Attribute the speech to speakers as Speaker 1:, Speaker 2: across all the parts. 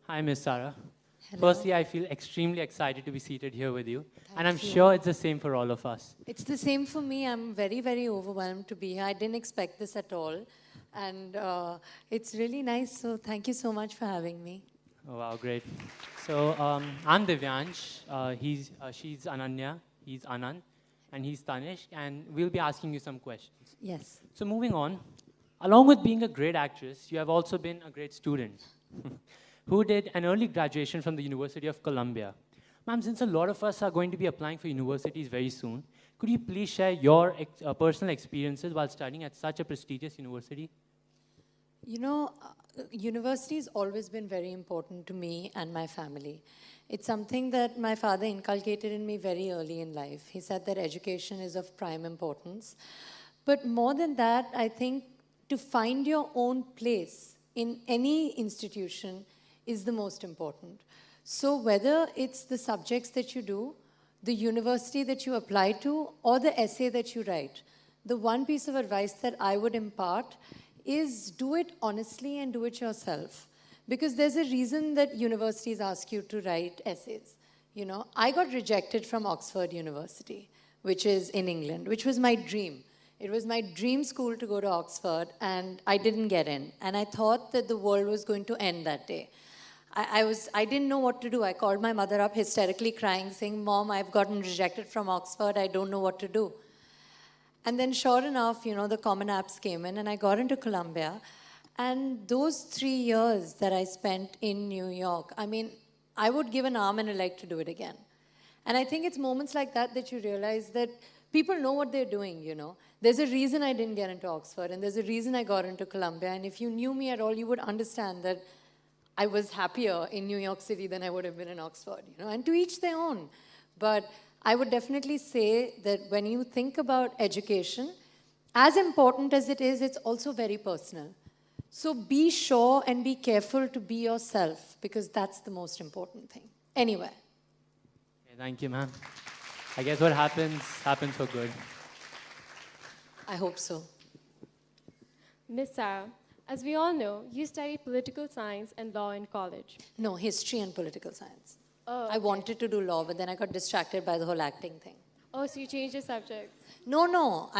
Speaker 1: Hi, Miss Sarah.
Speaker 2: Hello.
Speaker 1: Firstly, I feel extremely excited to be seated here with you, and I'm
Speaker 2: Thank you.
Speaker 1: sure it's the same for all of us.
Speaker 2: It's the same for me. I'm very, very overwhelmed to be here. I didn't expect this at all. And it's really nice. So thank you so much for having me.
Speaker 1: Oh, wow, great. So, I'm Divyansh. She's Ananya, he's Anand, and he's Tanish, and we'll be asking you some questions.
Speaker 2: Yes.
Speaker 1: So, moving on, along with being a great actress, you have also been a great student who did an early graduation from the University of Columbia. Ma'am, since a lot of us are going to be applying for universities very soon, could you please share your personal experiences while studying at such a prestigious university?
Speaker 2: You know, university has always been very important to me and my family. It's something that my father inculcated in me very early in life. He said that education is of prime importance. But more than that, I think to find your own place in any institution is the most important. So whether it's the subjects that you do, the university that you apply to, or the essay that you write, the one piece of advice that I would impart is do it honestly and do it yourself. Because there's a reason that universities ask you to write essays. You know, I got rejected from Oxford University, which is in England, which was my dream. It was my dream school to go to Oxford, and I didn't get in. And I thought that the world was going to end that day. I didn't know what to do. I called my mother up hysterically crying, saying, Mom, I've gotten rejected from Oxford. I don't know what to do. And then sure enough, you know, the Common Apps came in and I got into Columbia. And those 3 years that I spent in New York, I mean, I would give an arm and a leg to do it again. And I think it's moments like that that you realize that people know what they're doing, you know. There's a reason I didn't get into Oxford and there's a reason I got into Columbia. And if you knew me at all, you would understand that I was happier in New York City than I would have been in Oxford, you know, and to each their own. But I would definitely say that when you think about education, as important as it is, it's also very personal. So be sure and be careful to be yourself because that's the most important thing. Anyway.
Speaker 1: Okay, thank you, ma'am. I guess what happens, happens for good.
Speaker 2: I hope so.
Speaker 3: Miss Sarah, as we all know, you studied political science and law in college.
Speaker 2: No, history and political science.
Speaker 3: Oh,
Speaker 2: I wanted to do law, but then I got distracted by the whole acting thing.
Speaker 3: Oh, so you changed your subjects.
Speaker 2: No.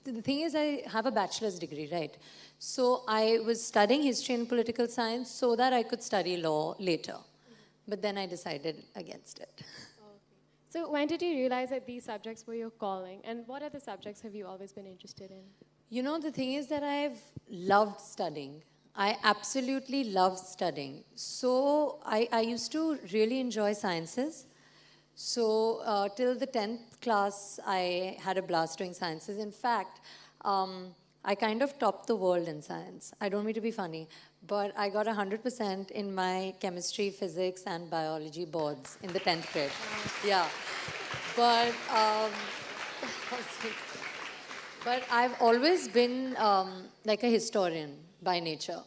Speaker 2: The thing is, I have a bachelor's degree, right? So I was studying history and political science so that I could study law later. But then I decided against it.
Speaker 3: So when did you realize that these subjects were your calling? And what other subjects have you always been interested in?
Speaker 2: You know, the thing is that I've loved studying. I absolutely love studying. So I used to really enjoy sciences. So till the 10th class, I had a blast doing sciences. In fact, I kind of topped the world in science. I don't mean to be funny, but I got 100% in my chemistry, physics, and biology boards in the 10th grade. Yeah. But, but I've always been like a historian by nature.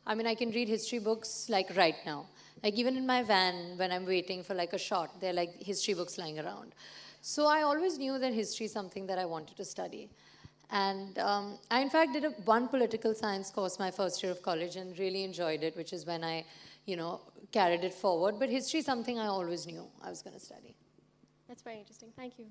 Speaker 2: I mean, I can read history books like right now. Like even in my van, when I'm waiting for like a shot, there are like history books lying around. So I always knew that history is something that I wanted to study. And I, in fact, did one political science course my first year of college and really enjoyed it, which is when I, you know, carried it forward. But history is something I always knew I was going to study.
Speaker 3: That's very interesting. Thank you.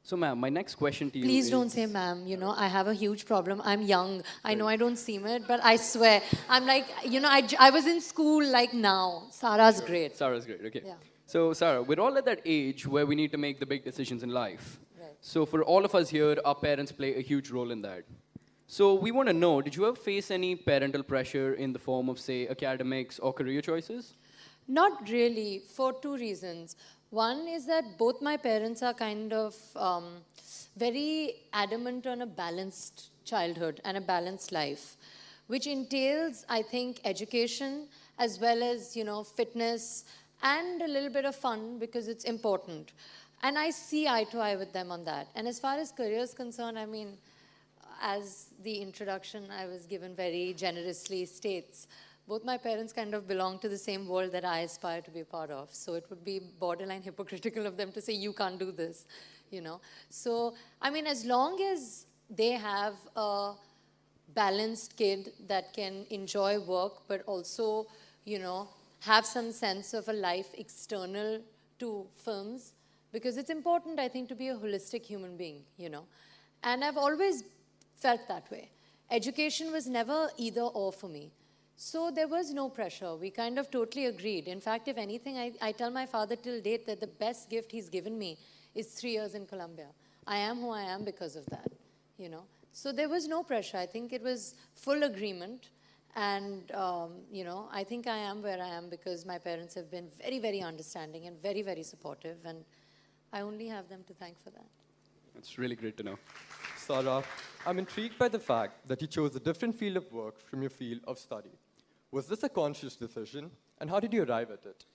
Speaker 4: So, ma'am, my next question to you
Speaker 2: Please
Speaker 4: is...
Speaker 2: don't say ma'am, you know, I have a huge problem. I'm young. I know I don't seem it, but I swear. I'm like, you know, I was in school like now. Sarah's great.
Speaker 4: Sarah's great, okay.
Speaker 2: Yeah.
Speaker 4: So, Sarah, we're all at that age where we need to make the big decisions in life.
Speaker 2: Right.
Speaker 4: So, for all of us here, our parents play a huge role in that. So, we want to know, did you ever face any parental pressure in the form of, say, academics or career choices?
Speaker 2: Not really, for two reasons. One is that both my parents are kind of very adamant on a balanced childhood and a balanced life, which entails, I think, education as well as, you know, fitness and a little bit of fun because it's important. And I see eye to eye with them on that. And as far as career is concerned, I mean, as the introduction I was given very generously states, both my parents kind of belong to the same world that I aspire to be a part of. So it would be borderline hypocritical of them to say, you can't do this, you know. So, I mean, as long as they have a balanced kid that can enjoy work, but also, have some sense of a life external to films, because it's important, I think, to be a holistic human being. And I've always felt that way. Education was never either or for me. So there was no pressure. We kind of totally agreed. In fact, if anything, I tell my father till date that the best gift he's given me is 3 years in Columbia. I am who I am because of that. So there was no pressure. I think it was full agreement. And, I think I am where I am because my parents have been very, very understanding and very, very supportive. And I only have them to thank for that.
Speaker 4: It's really great to know.
Speaker 5: Sara, I'm intrigued by the fact that you chose a different field of work from your field of study. Was this a conscious decision, and how did you arrive at it?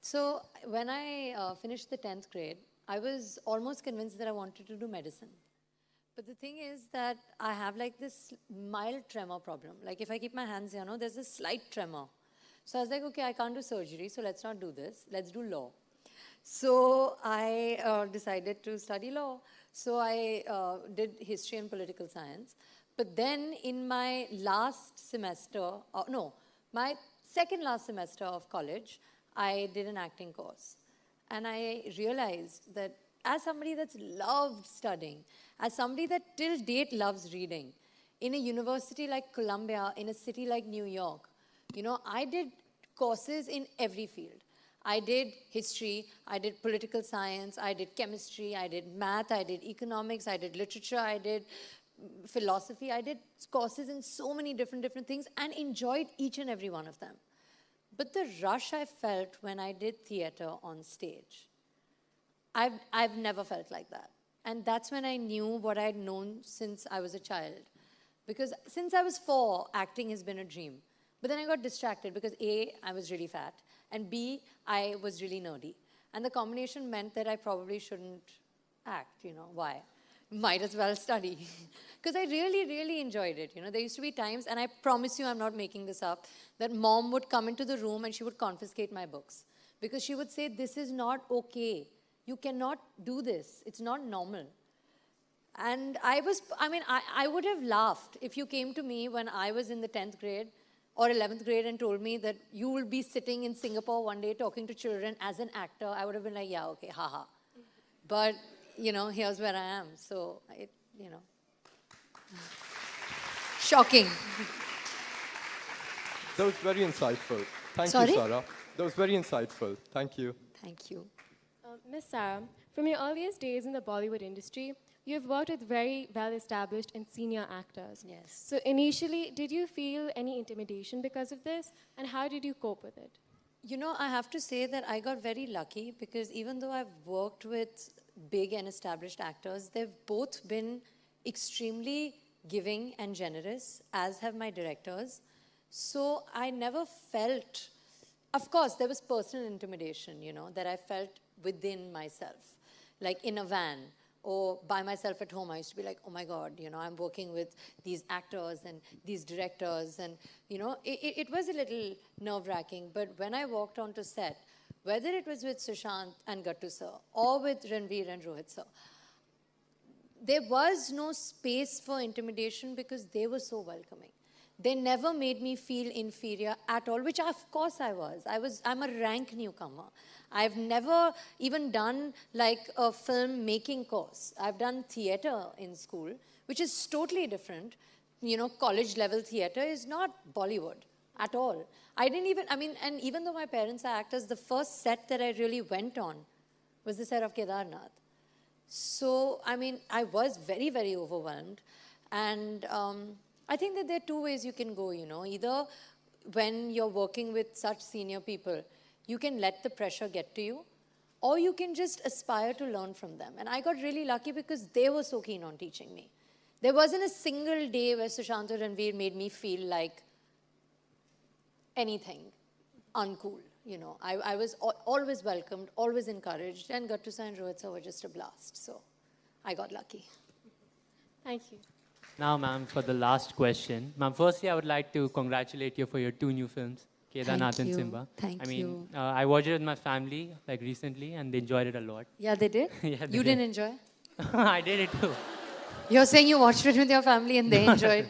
Speaker 2: So when I finished the 10th grade, I was almost convinced that I wanted to do medicine. But the thing is that I have like this mild tremor problem. Like if I keep my hands here, there's a slight tremor. So I was like, okay, I can't do surgery, so let's not do this. Let's do law. So I decided to study law. So I did history and political science. But then in my last semester, my second last semester of college, I did an acting course. And I realized that as somebody that's loved studying, as somebody that till date loves reading, in a university like Columbia, in a city like New York, I did courses in every field. I did history, I did political science, I did chemistry, I did math, I did economics, I did literature, I did philosophy. I did courses in so many different things and enjoyed each and every one of them. But the rush I felt when I did theater on stage, I've never felt like that. And that's when I knew what I'd known since I was a child. Because since I was 4, acting has been a dream. But then I got distracted because A, I was really fat, and B, I was really nerdy. And the combination meant that I probably shouldn't act, why? Might as well study. Because I really, really enjoyed it. There used to be times, and I promise you I'm not making this up, that mom would come into the room and she would confiscate my books. Because she would say, this is not okay. You cannot do this. It's not normal. And I would have laughed if you came to me when I was in the 10th grade or 11th grade and told me that you will be sitting in Singapore one day talking to children as an actor. I would have been like, yeah, okay, haha. But, here's where I am. So, shocking.
Speaker 5: That was very insightful. Thank
Speaker 2: Sorry?
Speaker 5: you, Sara. That was very insightful. Thank you.
Speaker 2: Thank you.
Speaker 3: Miss Sara, from your earliest days in the Bollywood industry, you have worked with very well-established and senior actors.
Speaker 2: Yes.
Speaker 3: So initially, did you feel any intimidation because of this? And how did you cope with it?
Speaker 2: I have to say that I got very lucky because even though I've worked with big and established actors, they've both been extremely giving and generous, as have my directors. So I never felt, of course, there was personal intimidation, that I felt within myself. Like in a van or by myself at home, I used to be like, oh my God, I'm working with these actors and these directors. And, it was a little nerve-wracking. But when I walked onto set, whether it was with Sushant and Gattu sir or with Ranveer and Rohit sir, there was no space for intimidation because they were so welcoming. They never made me feel inferior at all, which of course I was. I'm a rank newcomer. I've never even done like a film making course. I've done theater in school, which is totally different. College level theater is not Bollywood at all. And even though my parents are actors, the first set that I really went on was the set of Kedarnath. So, I was very, very overwhelmed. And I think that there are 2 ways you can go, Either when you're working with such senior people, you can let the pressure get to you, or you can just aspire to learn from them. And I got really lucky because they were so keen on teaching me. There wasn't a single day where Sushant or Ranveer made me feel like anything uncool. I was always welcomed, always encouraged, and Gattu sir and Rohit sir were just a blast. So I got lucky.
Speaker 3: Thank you.
Speaker 1: Now, ma'am, for the last question. Ma'am, firstly, I would like to congratulate you for your 2 new films, Kedarnath and
Speaker 2: you.
Speaker 1: Simba.
Speaker 2: Thank you.
Speaker 1: I watched it with my family, like recently, and they enjoyed it a lot.
Speaker 2: Yeah, they did?
Speaker 1: Yeah, they
Speaker 2: You
Speaker 1: did.
Speaker 2: didn't enjoy?
Speaker 1: I did it too.
Speaker 2: You're saying you watched it with your family and they enjoyed?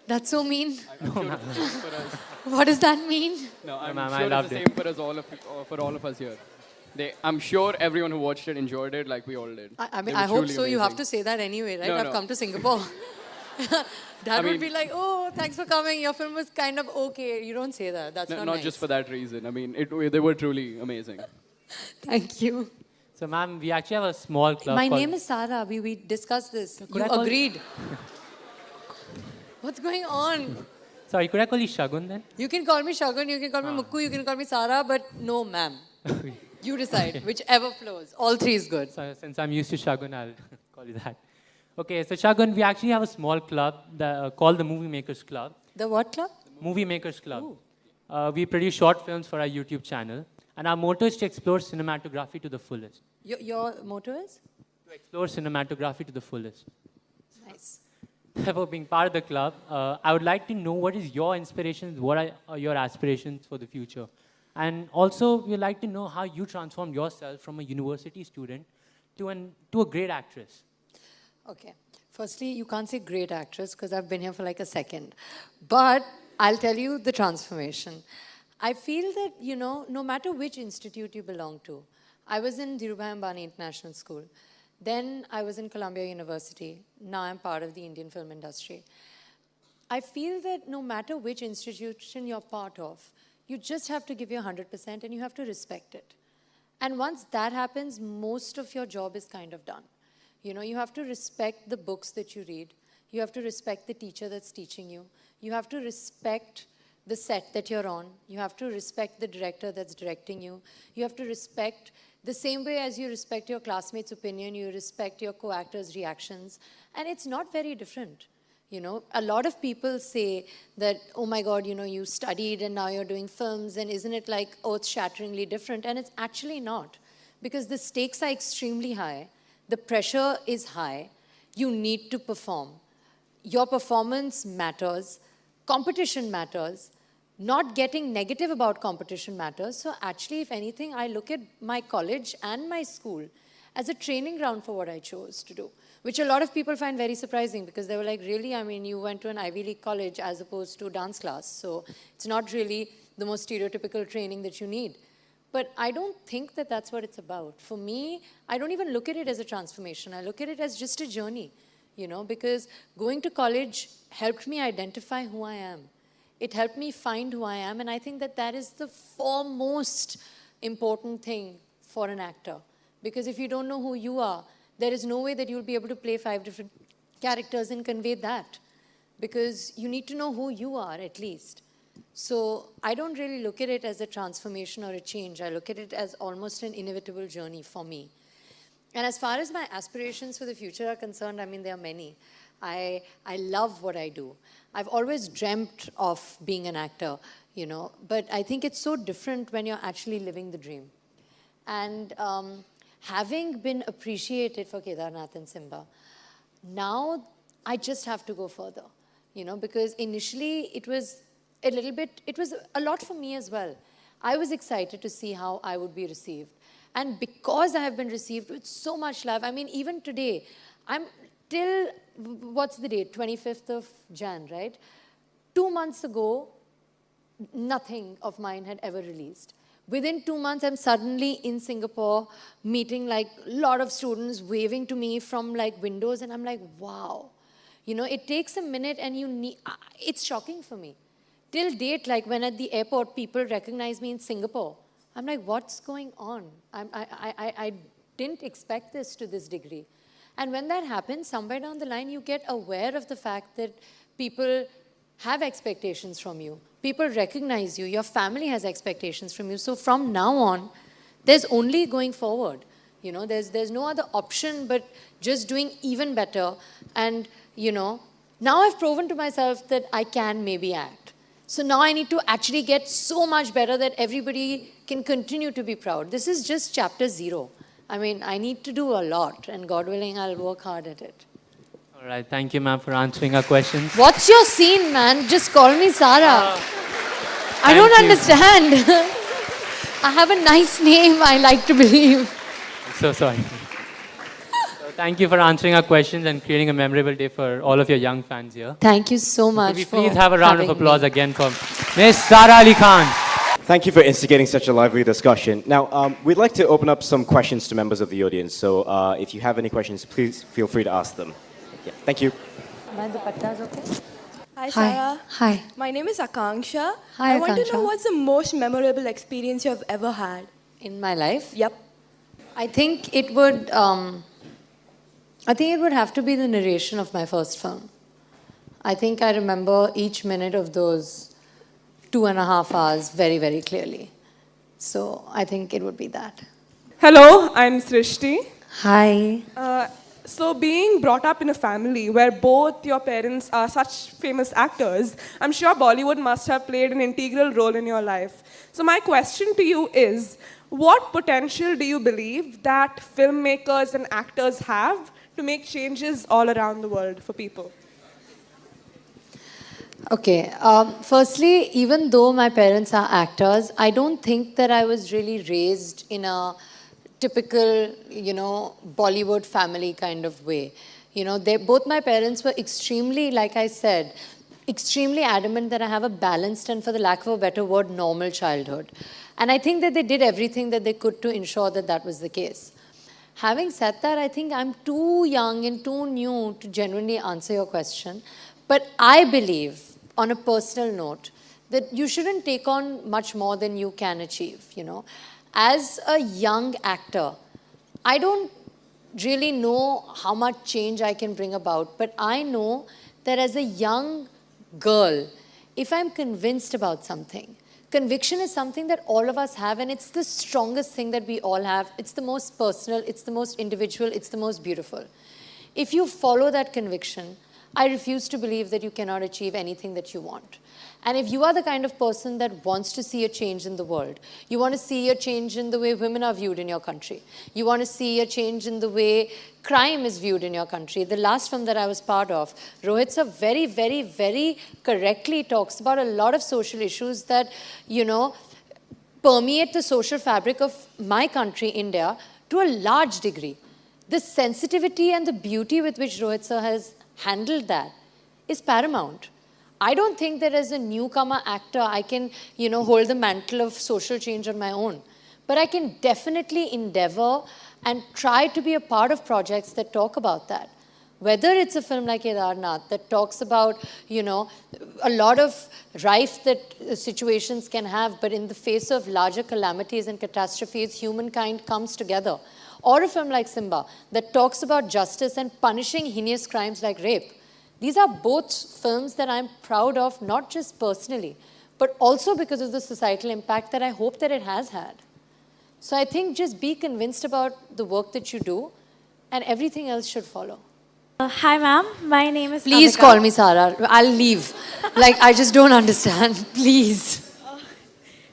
Speaker 2: That's so mean.
Speaker 4: I'm sure it's the same for us.
Speaker 2: What does that mean?
Speaker 4: No, I'm
Speaker 1: ma'am, I
Speaker 4: sure it's
Speaker 1: loved
Speaker 4: the
Speaker 1: it.
Speaker 4: same for us for all of us here. I'm sure everyone who watched it enjoyed it like we all did.
Speaker 2: I
Speaker 4: They
Speaker 2: mean,
Speaker 4: were
Speaker 2: I hope
Speaker 4: truly
Speaker 2: so. You have
Speaker 4: amazing.
Speaker 2: to say that anyway, right?
Speaker 4: No,
Speaker 2: I've
Speaker 4: no.
Speaker 2: come to Singapore. Dad would
Speaker 4: mean-
Speaker 2: be like, oh, thanks for coming. Your film was kind of okay. You don't say that. That's
Speaker 4: No,
Speaker 2: not
Speaker 4: not
Speaker 2: nice.
Speaker 4: just for that reason. I mean, they were truly amazing.
Speaker 2: Thank you.
Speaker 1: So, ma'am, we actually have a small club.
Speaker 2: My
Speaker 1: called-
Speaker 2: name is Sarah. We discussed this.
Speaker 1: Could
Speaker 2: You
Speaker 1: I call-
Speaker 2: agreed. What's going on?
Speaker 1: Sorry, could I call you Shagun then?
Speaker 2: You can call me Shagun, you can call me Mukku, you can call me Sarah, but no, ma'am. You decide, whichever flows. All three is good.
Speaker 1: So, since I'm used to Shagun, I'll call you that. Okay, so Shagun, we actually have a small club called the Movie Makers Club.
Speaker 2: The what club?
Speaker 1: Movie Makers Club. We produce short films for our YouTube channel, and our motto is to explore cinematography to the fullest.
Speaker 2: Your motto is?
Speaker 1: To explore cinematography to the fullest.
Speaker 2: Nice.
Speaker 1: For being part of the club, I would like to know what is your inspirations, what are your aspirations for the future? And also, we'd like to know how you transformed yourself from a university student to a great actress.
Speaker 2: Okay. Firstly, you can't say great actress because I've been here for like a second. But I'll tell you the transformation. I feel that, no matter which institute you belong to, I was in Dhirubhai Ambani International School. Then I was in Columbia University. Now I'm part of the Indian film industry. I feel that no matter which institution you're part of, you just have to give your 100% and you have to respect it. And once that happens, most of your job is kind of done. You have to respect the books that you read. You have to respect the teacher that's teaching you. You have to respect the set that you're on. You have to respect the director that's directing you. You have to respect, the same way as you respect your classmates' opinion, you respect your co-actors' reactions. And it's not very different. A lot of people say that, oh my God, you studied and now you're doing films, and isn't it like earth-shatteringly different? And it's actually not, because the stakes are extremely high. The pressure is high. You need to perform. Your performance matters. Competition matters. Not getting negative about competition matters. So actually, if anything, I look at my college and my school as a training ground for what I chose to do, which a lot of people find very surprising because they were like, really? I mean, you went to an Ivy League college as opposed to dance class. So it's not really the most stereotypical training that you need. But I don't think that that's what it's about. For me, I don't even look at it as a transformation. I look at it as just a journey, because going to college helped me identify who I am. It helped me find who I am, and I think that that is the foremost important thing for an actor. Because if you don't know who you are, there is no way that you'll be able to play 5 different characters and convey that. Because you need to know who you are, at least. So I don't really look at it as a transformation or a change. I look at it as almost an inevitable journey for me. And as far as my aspirations for the future are concerned, I mean, there are many. I love what I do. I've always dreamt of being an actor, but I think it's so different when you're actually living the dream. And having been appreciated for Kedarnath and Simba, now I just have to go further, because initially it was a lot for me as well. I was excited to see how I would be received. And because I have been received with so much love, I mean, even today, I'm till, what's the date? 25th of Jan, right? 2 months ago, nothing of mine had ever released. Within 2 months, I'm suddenly in Singapore, meeting like a lot of students, waving to me from like windows, and I'm like, wow. It takes a minute and it's shocking for me. Till date, like when at the airport, people recognize me in Singapore. I'm like, what's going on? I didn't expect this to this degree. And when that happens, somewhere down the line, you get aware of the fact that people have expectations from you. People recognize you. Your family has expectations from you. So from now on, there's only going forward. There's no other option but just doing even better. And, now I've proven to myself that I can maybe act. So now I need to actually get so much better that everybody can continue to be proud. This is just chapter 0. I mean, I need to do a lot, and God willing, I'll work hard at it.
Speaker 1: All right, thank you, ma'am, for answering our questions.
Speaker 2: What's your scene, man? Just call me Sarah. I don't
Speaker 1: thank you.
Speaker 2: understand. I have a nice name, I like to believe.
Speaker 1: So sorry. Thank you for answering our questions and creating a memorable day for all of your young fans here.
Speaker 2: Thank you so much.
Speaker 1: Could we
Speaker 2: for
Speaker 1: please have a round of
Speaker 2: having
Speaker 1: applause
Speaker 2: me.
Speaker 1: again for Miss Sara Ali Khan?
Speaker 6: Thank you for instigating such a lively discussion. Now, we'd like to open up some questions to members of the audience. So if you have any questions, please feel free to ask them. Yeah, thank you.
Speaker 2: My dupatta is okay?
Speaker 7: Hi,
Speaker 2: Hi.
Speaker 7: Sarah.
Speaker 2: Hi.
Speaker 7: My name is Akanksha.
Speaker 2: Hi,
Speaker 7: I want to
Speaker 2: Akanksha.
Speaker 7: know what's the most memorable experience you have ever had?
Speaker 2: In my life?
Speaker 7: Yep.
Speaker 2: I think it would have to be the narration of my first film. I think I remember each minute of those 2.5 hours very, very clearly. So I think it would be that.
Speaker 8: Hello, I'm Srishti.
Speaker 2: Hi.
Speaker 8: So, being brought up in a family where both your parents are such famous actors, I'm sure Bollywood must have played an integral role in your life. So, my question to you is, what potential do you believe that filmmakers and actors have to make changes all around the world for people?
Speaker 2: Okay. Firstly, even though my parents are actors, I don't think that I was really raised in a typical, Bollywood family kind of way. Both my parents were extremely, like I said, extremely adamant that I have a balanced and, for the lack of a better word, normal childhood. And I think that they did everything that they could to ensure that that was the case. Having said that, I think I'm too young and too new to genuinely answer your question. But I believe, on a personal note, that you shouldn't take on much more than you can achieve, As a young actor, I don't really know how much change I can bring about, but I know that as a young girl, if I'm convinced about something, conviction is something that all of us have, and it's the strongest thing that we all have. It's the most personal, it's the most individual, it's the most beautiful. If you follow that conviction, I refuse to believe that you cannot achieve anything that you want. And if you are the kind of person that wants to see a change in the world, you want to see a change in the way women are viewed in your country, you want to see a change in the way crime is viewed in your country. The last film that I was part of, Rohit sir very, very, very correctly talks about a lot of social issues that, permeate the social fabric of my country, India, to a large degree. The sensitivity and the beauty with which Rohit sir has handled that is paramount. I don't think that as a newcomer actor, I can, hold the mantle of social change on my own. But I can definitely endeavor and try to be a part of projects that talk about that. Whether it's a film like Kedarnath that talks about, a lot of rife that situations can have, but in the face of larger calamities and catastrophes, humankind comes together. Or a film like Simba that talks about justice and punishing heinous crimes like rape. These are both films that I'm proud of, not just personally, but also because of the societal impact that I hope that it has had. So I think just be convinced about the work that you do, and everything else should follow.
Speaker 9: Hi, ma'am. My name is
Speaker 2: Please
Speaker 9: Avika.
Speaker 2: call me Sarah. I'll leave. I just don't understand. Please.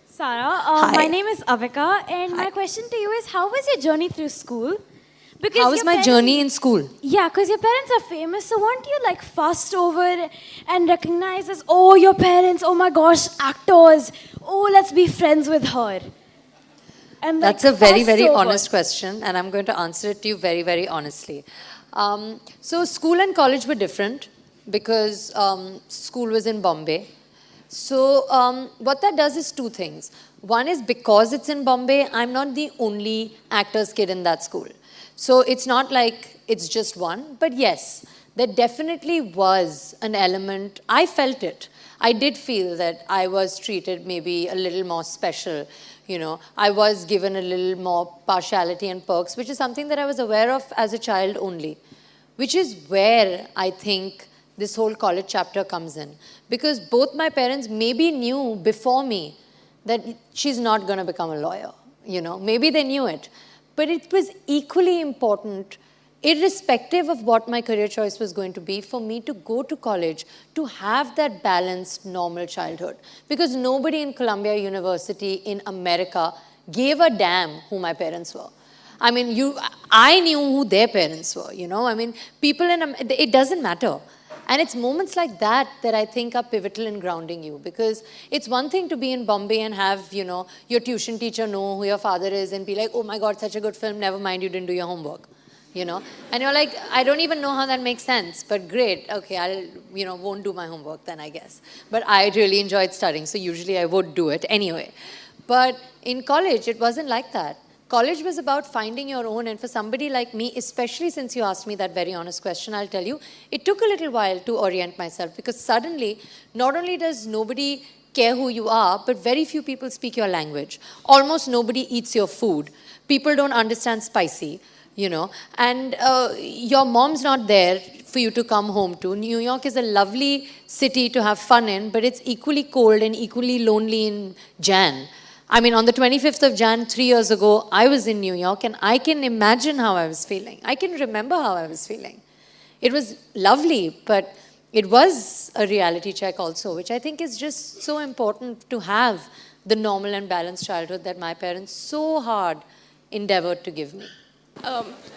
Speaker 9: Sarah,
Speaker 2: Hi.
Speaker 9: my name is Avika, and
Speaker 2: Hi.
Speaker 9: my question to you is, how was your journey through school? Because
Speaker 2: How was
Speaker 9: your
Speaker 2: my
Speaker 9: parents-
Speaker 2: journey in school?
Speaker 9: Yeah, because your parents are famous, so weren't you fussed over and recognized as, oh, your parents, oh my gosh, actors, oh, let's be friends with her? And
Speaker 2: That's a very,
Speaker 9: fussed
Speaker 2: very
Speaker 9: over.
Speaker 2: honest question, and I'm going to answer it to you very, very honestly. So school and college were different because school was in Bombay. So what that does is two things. One is because it's in Bombay, I'm not the only actor's kid in that school. So it's not like it's just one, but yes, there definitely was an element. I felt it. I did feel that I was treated maybe a little more special. I was given a little more partiality and perks, which is something that I was aware of as a child only, which is where I think this whole college chapter comes in. Because both my parents maybe knew before me that she's not going to become a lawyer. Maybe they knew it. But it was equally important, irrespective of what my career choice was going to be, for me to go to college, to have that balanced, normal childhood. Because nobody in Columbia University in America gave a damn who my parents were. I knew who their parents were, people it doesn't matter. And it's moments like that that I think are pivotal in grounding you, because it's one thing to be in Bombay and have, your tuition teacher know who your father is and be like, oh my God, such a good film, never mind, you didn't do your homework. you know. And you're like, I don't even know how that makes sense, but great. Okay, I'll, won't do my homework then, I guess. But I really enjoyed studying, so usually I would do it anyway. But in college, it wasn't like that. College was about finding your own, and for somebody like me, especially since you asked me that very honest question, I'll tell you, it took a little while to orient myself, because suddenly, not only does nobody care who you are, but very few people speak your language. Almost nobody eats your food. People don't understand spicy, and your mom's not there for you to come home to. New York is a lovely city to have fun in, but it's equally cold and equally lonely in Jan. I mean, on the 25th of Jan, 3 years ago, I was in New York, and I can imagine how I was feeling. I can remember how I was feeling. It was lovely, but it was a reality check also, which I think is just so important to have the normal and balanced childhood that my parents so hard endeavored to give me.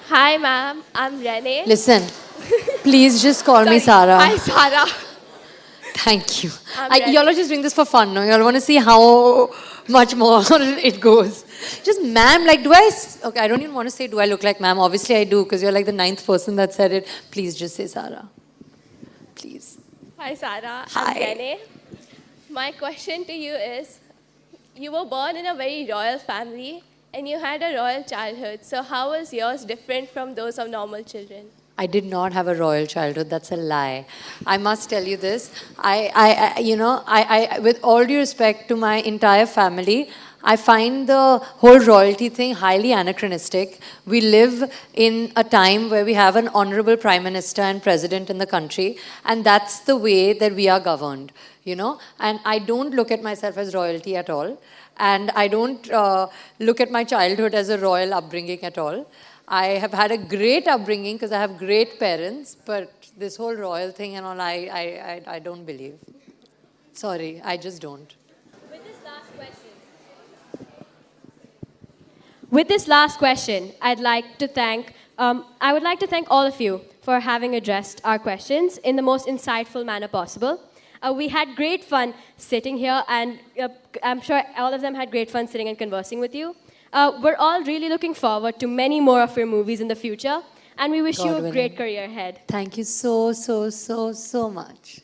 Speaker 3: Hi, ma'am. I'm Renee.
Speaker 2: Listen, please just call me Sarah.
Speaker 3: Hi, Sarah.
Speaker 2: Thank you.
Speaker 3: I'm
Speaker 2: Y'all are just doing this for fun, no? Y'all want to see how much more it goes. Just ma'am, like, okay, I don't even want to say do I look like ma'am. Obviously I do, because you're like the 9th person that said it. Please just say Sarah. Please.
Speaker 3: Hi, Sarah.
Speaker 2: Hi.
Speaker 3: I'm Renee. My question to you is, you were born in a very royal family and you had a royal childhood. So how was yours different from those of normal children?
Speaker 2: I did not have a royal childhood. That's a lie. I must tell you this. With all due respect to my entire family, I find the whole royalty thing highly anachronistic. We live in a time where we have an honorable prime minister and president in the country, and that's the way that we are governed, And I don't look at myself as royalty at all, and I don't look at my childhood as a royal upbringing at all. I have had a great upbringing because I have great parents, but this whole royal thing and all, I don't believe. Sorry, I just don't.
Speaker 3: With this last question, I would like to thank all of you for having addressed our questions in the most insightful manner possible. We had great fun sitting here, and I'm sure all of them had great fun sitting and conversing with you. We're all really looking forward to many more of your movies in the future, and we wish you a great career ahead.
Speaker 2: Thank you so, so, so, so much.